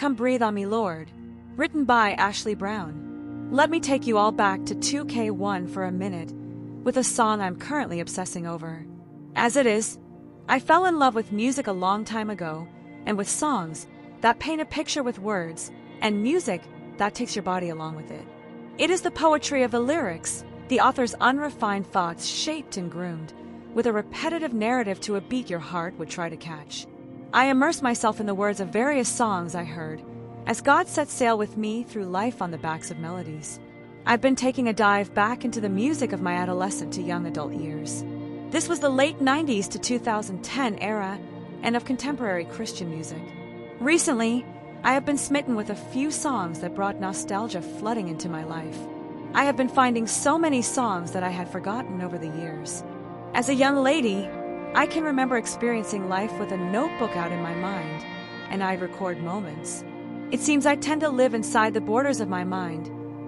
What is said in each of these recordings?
Come Breathe on Me, Lord, written by Ashley Brown. Let me take you all back to 2K1 for a minute with a song I'm currently obsessing over. As it is, I fell in love with music a long time ago, and with songs that paint a picture with words, and music that takes your body along with it. It is the poetry of the lyrics, the author's unrefined thoughts shaped and groomed, with a repetitive narrative to a beat your heart would try to catch. I immerse myself in the words of various songs I heard, as God set sail with me through life on the backs of melodies. I've been taking a dive back into the music of my adolescent to young adult years. This was the late 90s to 2010 era, and of contemporary Christian music. Recently, I have been smitten with a few songs that brought nostalgia flooding into my life. I have been finding so many songs that I had forgotten over the years. As a young lady, I can remember experiencing life with a notebook out in my mind, and I'd record moments. It seems I tend to live inside the borders of my mind,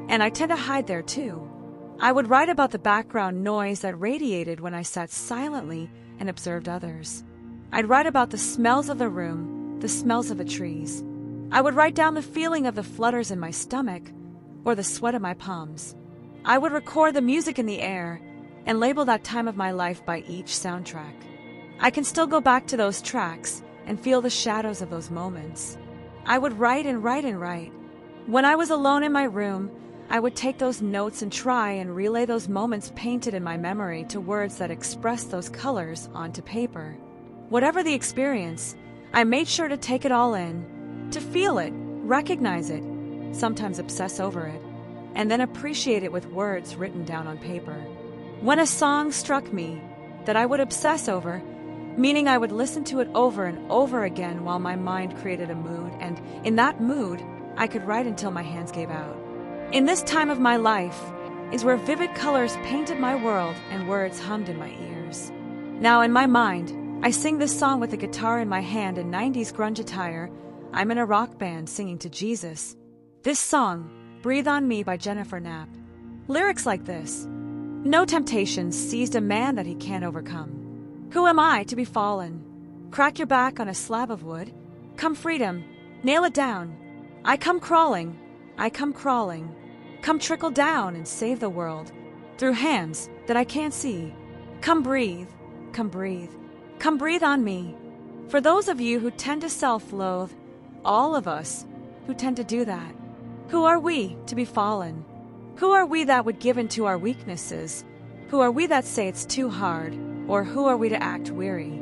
and I tend to hide there too. I would write about the background noise that radiated when I sat silently and observed others. I'd write about the smells of the room, the smells of the trees. I would write down the feeling of the flutters in my stomach or the sweat of my palms. I would record the music in the air and label that time of my life by each soundtrack. I can still go back to those tracks and feel the shadows of those moments. I would write and write and write. When I was alone in my room, I would take those notes and try and relay those moments painted in my memory to words that express those colors onto paper. Whatever the experience, I made sure to take it all in, to feel it, recognize it, sometimes obsess over it, and then appreciate it with words written down on paper. When a song struck me that I would obsess over, meaning I would listen to it over and over again while my mind created a mood, and in that mood, I could write until my hands gave out. In this time of my life is where vivid colors painted my world and words hummed in my ears. Now in my mind, I sing this song with a guitar in my hand in 90s grunge attire. I'm in a rock band singing to Jesus. This song, Breathe on Me by Jennifer Knapp. Lyrics like this: no temptation seized a man that he can't overcome. Who am I to be fallen? Crack your back on a slab of wood. Come freedom, nail it down. I come crawling, I come crawling. Come trickle down and save the world through hands that I can't see. Come breathe, come breathe. Come breathe on me. For those of you who tend to self-loathe, all of us who tend to do that, who are we to be fallen? Who are we that would give in to our weaknesses? Who are we that say it's too hard? Or who are we to act weary?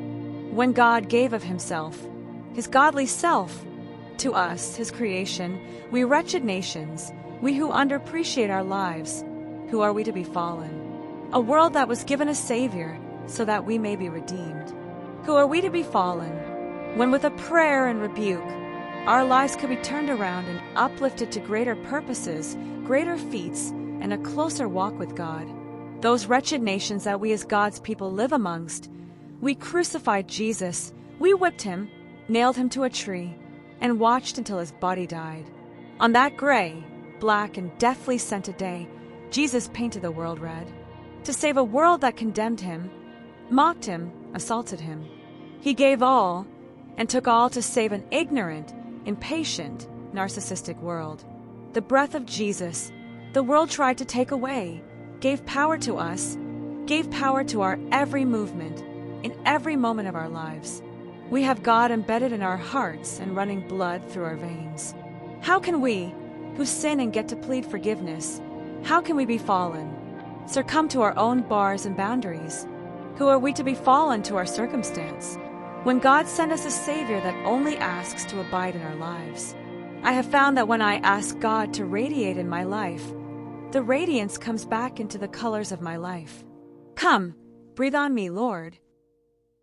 When God gave of himself, his godly self, to us, his creation, we wretched nations, we who underappreciate our lives, who are we to be fallen? A world that was given a Savior so that we may be redeemed. Who are we to be fallen? When with a prayer and rebuke, our lives could be turned around and uplifted to greater purposes, greater feats, and a closer walk with God. Those wretched nations that we as God's people live amongst, we crucified Jesus, we whipped him, nailed him to a tree, and watched until his body died. On that gray, black, and deathly scented day, Jesus painted the world red. To save a world that condemned him, mocked him, assaulted him. He gave all, and took all to save an ignorant, impatient, narcissistic world. The breath of Jesus, the world tried to take away, gave power to us, gave power to our every movement, in every moment of our lives. We have God embedded in our hearts and running blood through our veins. How can we, who sin and get to plead forgiveness, how can we be fallen, succumb to our own bars and boundaries? Who are we to be fallen to our circumstance, when God sent us a Savior that only asks to abide in our lives? I have found that when I ask God to radiate in my life, the radiance comes back into the colors of my life. Come, breathe on me, Lord.